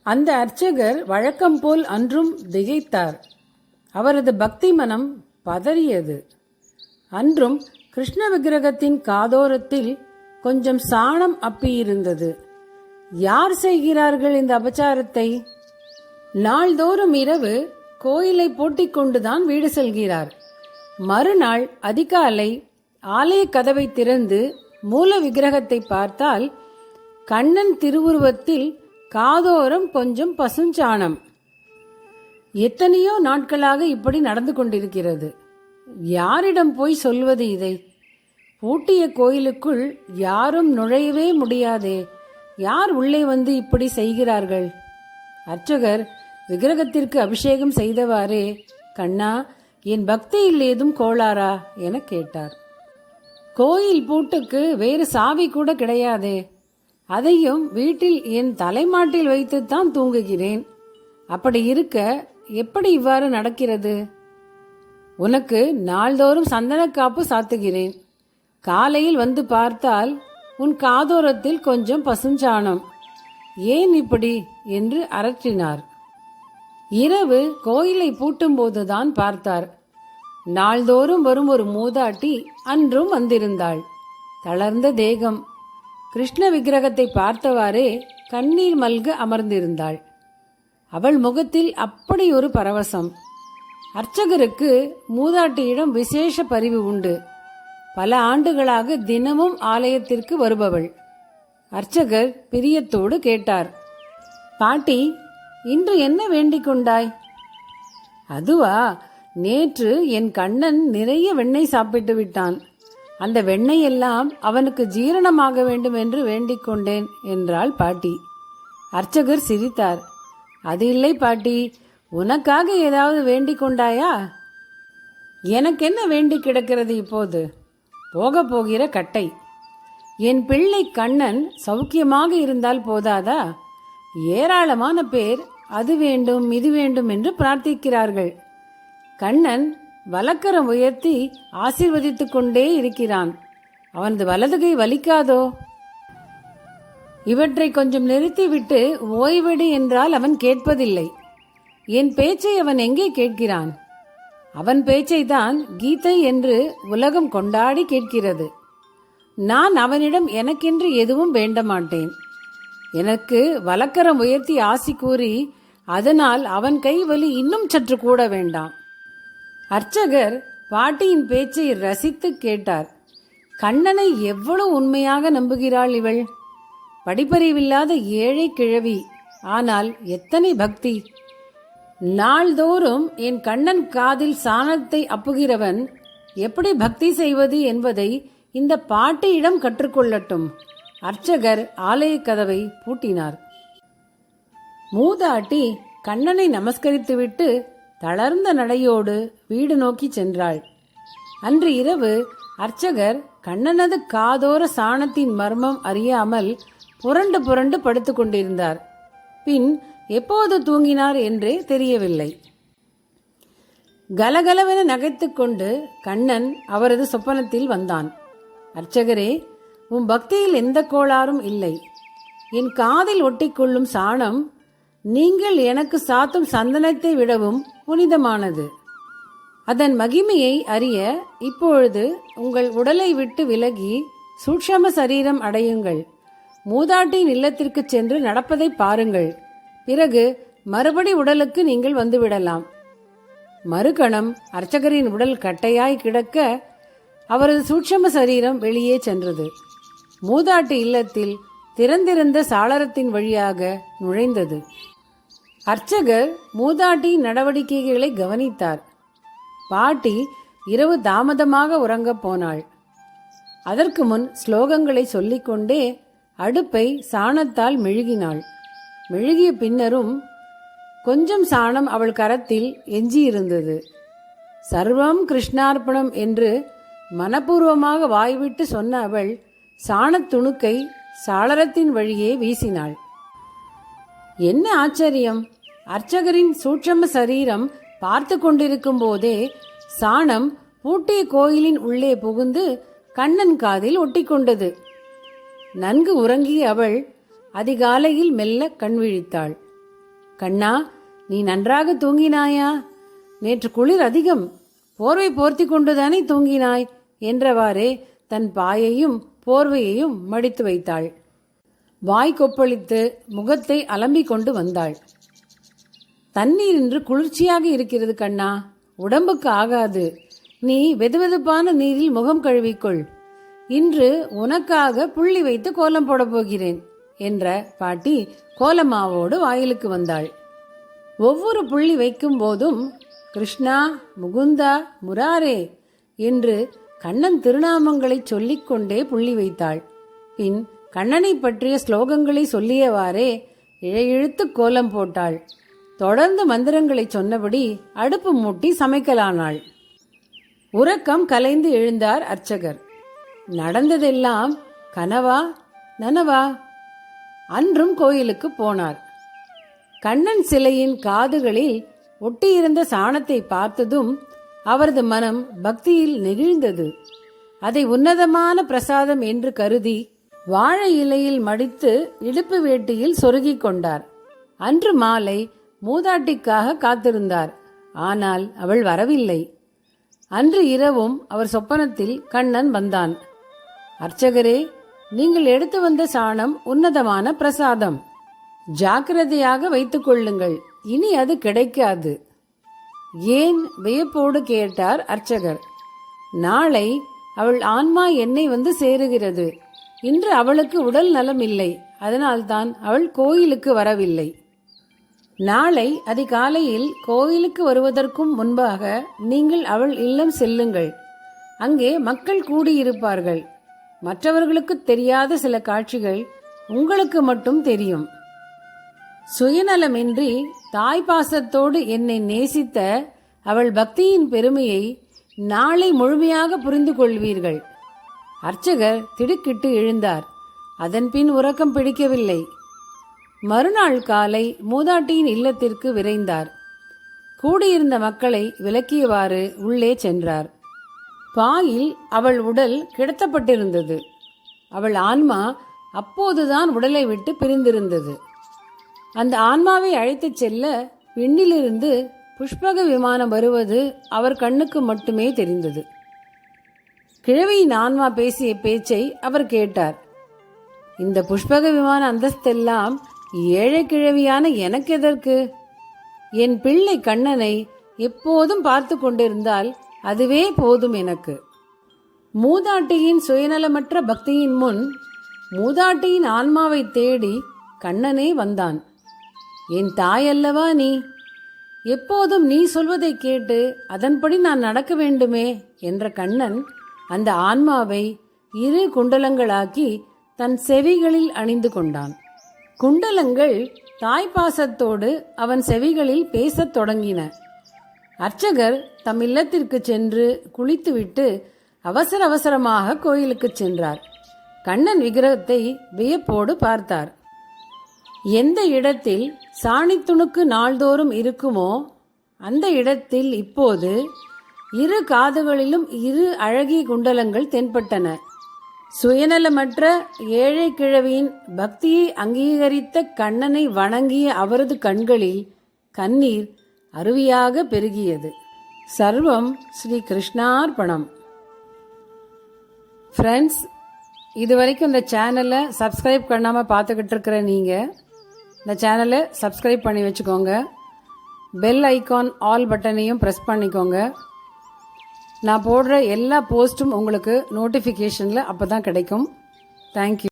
அந்த அர்ச்சகர் வழக்கம் போல் அன்றும் திகைத்தார். அவரது பக்தி மனம் பதறியது. அன்றும் கிருஷ்ண விக்கிரகத்தின் காதோரத்தில் கொஞ்சம் சாணம் அப்பியிருந்தது. யார் செய்கிறார்கள் இந்த அபச்சாரத்தை? நாள்தோறும் இரவு கோயிலை பூட்டிக் கொண்டுதான் வீடு செல்கிறார். மறுநாள் அதிகாலை ஆலய கதவை திறந்து மூல விக்கிரகத்தை பார்த்தால் கண்ணன் திருவுருவத்தில் காதோரம் கொஞ்சம் பசுஞ்சாணம். எத்தனையோ நாட்களாக இப்படி நடந்து கொண்டிருக்கிறது. யாரிடம் போய் சொல்வது இதை? பூட்டிய கோயிலுக்குள் யாரும் நுழையவே முடியாதே. யார் உள்ளே வந்து இப்படி செய்கிறார்கள்? அர்ச்சகர் விக்கிரகத்திற்கு அபிஷேகம் செய்தவாறே, கண்ணா, என் பக்தியில் ஏதும் கோளாரா என கேட்டார். கோயில் பூட்டுக்கு வேறு சாவி கூட கிடையாதே. அதையும் வீட்டில் என் தலைமாட்டில் வைத்துத்தான் தூங்குகிறேன். அப்படி இருக்க எப்படி இவ்வாறு நடக்கிறது? உனக்கு நாள்தோறும் சந்தனக்காப்பு சாத்துகிறேன். காலையில் வந்து பார்த்தால் உன் காதோரத்தில் கொஞ்சம் பசுஞ்சாணம். ஏன் இப்படி என்று அரற்றினார். இரவு கோயிலை பூட்டும் போதுதான் பார்த்தார். நாள்தோறும் வரும் ஒரு மூதாட்டி அன்றும் வந்திருந்தாள். தளர்ந்த தேகம். கிருஷ்ண விக்கிரகத்தை பார்த்தவாறே கண்ணீர் மல்க அமர்ந்திருந்தாள். அவள் முகத்தில் அப்படி ஒரு பரவசம். அர்ச்சகருக்கு மூதாட்டியிடம் விசேஷ பரிவு உண்டு. பல ஆண்டுகளாக தினமும் ஆலயத்திற்கு வருபவள். அர்ச்சகர் பிரியத்தோடு கேட்டார், பாட்டி, இன்று என்ன வேண்டிக் கொண்டாய்? அதுவா, நேற்று என் கண்ணன் நிறைய வெண்ணெய் சாப்பிட்டு விட்டான். அந்த வெண்ணெய் எல்லாம் அவனுக்கு ஜீரணமாக வேண்டும் என்று வேண்டிக் கொண்டேன் என்றாள் பாட்டி. அர்ச்சகர் சிரித்தார். அது இல்லை பாட்டி, உனக்காக ஏதாவது வேண்டிக் கொண்டாயா? எனக்கென்ன வேண்டி கிடக்கிறது இப்போது? போக போகிற கட்டை. என் பிள்ளை கண்ணன் சௌக்கியமாக இருந்தால் போதாதா? ஏராளமான பேர் அது வேண்டும் இது வேண்டும் என்று பிரார்த்திக்கிறார்கள். கண்ணன் வலக்கரம் உயர்த்தி ஆசீர்வதித்துக் கொண்டே இருக்கிறான். அவனது வலதுகை வலிக்காதோ? இவற்றை கொஞ்சம் நிறுத்திவிட்டு ஓய்வெடு என்றால் அவன் கேட்பதில்லை. என் பேச்சை அவன் எங்கே கேட்கிறான்? அவன் பேச்சை தான் கீதை என்று உலகம் கொண்டாடி கேட்கிறது. நான் அவனிடம் எனக்கென்று எதுவும் வேண்ட மாட்டேன். எனக்கு வலக்கரம் உயர்த்தி ஆசி கூறி அதனால் அவன் கை வலி இன்னும் சற்று கூட வேண்டாம். அர்ச்சகர் பாட்டியின் பேச்சை ரசித்து கேட்டார். கண்ணனை எவ்வளவு உண்மையாக நம்புகிறாள் இவள்! படிப்பறிவில்லாத ஏழை கிழவி, ஆனால் எத்தனை பக்தி! நாள்தோறும் என் கண்ணன் காதில் சாணத்தை அப்புகிறவன் எப்படி பக்தி செய்வது என்பதை இந்த பாட்டியிடம் கற்றுக்கொள்ளட்டும். அர்ச்சகர் ஆலய கதவை பூட்டினார். மூதாட்டி கண்ணனை நமஸ்கரித்துவிட்டு தளர்ந்த நடையோடு வீடு நோக்கி சென்றாள். அன்று இரவு அர்ச்சகர் கண்ணனது காதோர சாணத்தின் மர்மம் அறியாமல் புரண்டு புரண்டு படுத்துக் கொண்டிருந்தார். பின் எப்போது தூங்கினார் என்றே தெரியவில்லை. கலகலவென நகைத்துக்கொண்டு கண்ணன் அவரது சொப்பனத்தில் வந்தான். அர்ச்சகரே, உன் பக்தியில் எந்த கோளாறும் இல்லை. என் காதில் ஒட்டிக்கொள்ளும் சாணம் நீங்கள் எனக்கு சாத்தும் சந்தனத்தை விடவும் புனிதமானது. அதன் மகிமையை அறிய இப்பொழுது உங்கள் உடலை விட்டு விலகி சூட்சம சரீரம் அடையுங்கள். மூதாட்டியின் இல்லத்திற்கு சென்று நடப்பதை பாருங்கள். பிறகு மறுபடி உடலுக்கு நீங்கள் வந்துவிடலாம். மறுகணம் அர்ச்சகரின் உடல் கட்டையாய் கிடக்க அவரது சூட்சம சரீரம் வெளியே சென்றது. மூதாட்டி இல்லத்தில் திறந்திருந்த சாளரத்தின் வழியாக நுழைந்தது. அர்ச்சகர் மூதாட்டியின் நடவடிக்கைகளை கவனித்தார். பாட்டி இரவு தாமதமாக உறங்கப் போனாள். அதற்கு முன் ஸ்லோகங்களை சொல்லிக்கொண்டே அடுப்பை சாணத்தால் மெழுகினாள். மெழுகிய பின்னரும் கொஞ்சம் சாணம் அவள் கரத்தில் எஞ்சியிருந்தது. சர்வம் கிருஷ்ணார்ப்பணம் என்று மனப்பூர்வமாக வாய்விட்டு சொன்ன அவள் சாணத் துணுக்கை சாளரத்தின் வழியே வீசினாள். என்ன ஆச்சரியம்! அர்ச்சகரின் சூட்சம சரீரம் பார்த்து கொண்டிருக்கும் போதே சாணம் பூட்டிய கோயிலின் உள்ளே புகுந்து கண்ணன் காதில் ஒட்டிக்கொண்டது. நன்கு உறங்கிய அவள் அதிகாலையில் மெல்ல கண் விழித்தாள். கண்ணா, நீ நன்றாக தூங்கினாயா? நேற்று குளிர் அதிகம், போர்வை போர்த்தி கொண்டுதானே தூங்கினாய் என்றவாறே தன் பாயையும் போர்வையையும் மடித்து வைத்தாள். வாய் கொப்பளித்து முகத்தை அலம்பிக் கொண்டு வந்தாள். தண்ணீர் இன்று குளிர்ச்சியாக இருக்கிறது கண்ணா, உடம்புக்கு ஆகாது. நீ வெதுவெதுப்பான நீரில் முகம் கழுவிக்கொள். இன்று உனக்காக புள்ளி வைத்து கோலம் போட போகிறேன் என்ற பாட்டி கோலமாவோடு வாயிலுக்கு வந்தாள். ஒவ்வொரு புள்ளி வைக்கும் போதும் கிருஷ்ணா, முகுந்தா, முராரே என்று கண்ணன் திருநாமங்களை சொல்லிக்கொண்டே புள்ளி வைத்தாள். பின் கண்ணனை பற்றிய ஸ்லோகங்களை சொல்லியவாறே இழையிழுத்து கோலம் போட்டாள். தொடர்ந்து மந்திரங்களை சொன்னபடி அடுப்பு மூட்டி சமைக்கலானாள். உறக்கம் கலைந்து எழுந்தார் அர்ச்சகர். நடந்ததெல்லாம் கனவா நனவா? அன்றும் கோயிலுக்கு போனார். கண்ணன் சிலையின் காதுகளில் ஒட்டியிருந்த சாணத்தை பார்த்ததும் அவரது மனம் பக்தியில் நெகிழ்ந்தது. அதை உன்னதமான பிரசாதம் என்று கருதி வாழை இலையில் மடித்து இடுப்பு வேட்டியில் சொருகிக் கொண்டார். அன்று மாலை மூதாட்டிக்காக காத்திருந்தார். ஆனால் அவள் வரவில்லை. அன்று இரவும் அவர் சொப்பனத்தில் கண்ணன் வந்தான். அர்ச்சகரே, நீங்கள் எடுத்து வந்த சாணம் உன்னதமான பிரசாதம். ஜாக்கிரதையாக வைத்துக் கொள்ளுங்கள், இனி அது கிடைக்காது. ஏன்? வியப்போடு கேட்டார் அர்ச்சகர். நாளை அவள் ஆன்மா என்னை வந்து சேருகிறது. இன்று அவளுக்கு உடல் நலம் இல்லை, அதனால்தான் அவள் கோயிலுக்கு வரவில்லை. நாளை அதிகாலையில் கோயிலுக்கு வருவதற்கும் முன்பாக நீங்கள் அவள் இல்லம் செல்லுங்கள். அங்கே மக்கள் கூடியிருப்பார்கள். மற்றவர்களுக்கு தெரியாத சில காட்சிகள் உங்களுக்கு மட்டும் தெரியும். சுயநலமின்றி தாய்ப்பாசத்தோடு என்னை நேசித்த அவள் பக்தியின் பெருமையை நாளை முழுமையாக புரிந்து கொள்வீர்கள். அர்ச்சகர் திடுக்கிட்டு எழுந்தார். அதன்பின் உறக்கம் பிடிக்கவில்லை. மறுநாள் காலை மூதாட்டியின் இல்லத்திற்கு விரைந்தார். கூடியிருந்த மக்களை விலக்கியவாறு உள்ளே சென்றார். பாயில் அவள் உடல் கிடத்தப்பட்டிருந்தது. அவள் ஆன்மா அப்போதுதான் உடலை விட்டு பிரிந்திருந்தது. அந்த ஆன்மாவை அழைத்துச் செல்ல விண்ணிலிருந்து புஷ்பக விமானம் வருவது அவர் கண்ணுக்கு மட்டுமே தெரிந்தது. கிழவியின் ஆன்மா பேசிய பேச்சை அவர் கேட்டார். இந்த புஷ்பக விமான அந்தஸ்தெல்லாம் ஏழை கிழவியான எனக்கு எதற்கு? என் பிள்ளை கண்ணனை எப்போதும் பார்த்து கொண்டிருந்தால் அதுவே போதும் எனக்கு. மூதாட்டியின் சுயநலமற்ற பக்தியின் முன் மூதாட்டியின் ஆன்மாவை தேடி கண்ணனே வந்தான். என் தாயல்லவா நீ? எப்போதும் நீ சொல்வதை கேட்டு அதன்படி நான் நடக்க வேண்டுமே என்ற கண்ணன் அந்த ஆன்மாவை 2 குண்டலங்களாக்கி தன் செவிகளில் அணிந்து கொண்டான். குண்டலங்கள் தாய்ப்பாசத்தோடு அவன் செவிகளில் பேசத் தொடங்கின. அர்ச்சகர் தம் இல்லத்திற்கு சென்று குளித்துவிட்டு அவசர அவசரமாக கோயிலுக்கு சென்றார். கண்ணன் விக்கிரகத்தை வியப்போடு பார்த்தார். எந்த இடத்தில் சாணித்துணுக்கு நாள்தோறும் இருக்குமோ அந்த இடத்தில் இப்போது 2 காதுகளிலும் 2 அழகிய குண்டலங்கள் தென்பட்டன. சுயநலமற்ற ஏழை கிழவியின் பக்தியை அங்கீகரித்த கண்ணனை வணங்கிய அவரது கண்களில் கண்ணீர் அருவியாக பெருகியது. சர்வம் ஸ்ரீ கிருஷ்ணார்பணம். ஃப்ரெண்ட்ஸ், இது வரைக்கும் இந்த சேனலை சப்ஸ்கிரைப் பண்ணாமல் பார்த்துக்கிட்டு இருக்கிற நீங்கள் இந்த சேனலை சப்ஸ்கிரைப் பண்ணி வச்சுக்கோங்க. பெல் ஐகான் ஆல் பட்டனையும் ப்ரெஸ் பண்ணிக்கோங்க. நான் போடுற எல்லா போஸ்ட்டும் உங்களுக்கு நோட்டிஃபிகேஷனில் அப்போ தான் கிடைக்கும். தேங்க்யூ.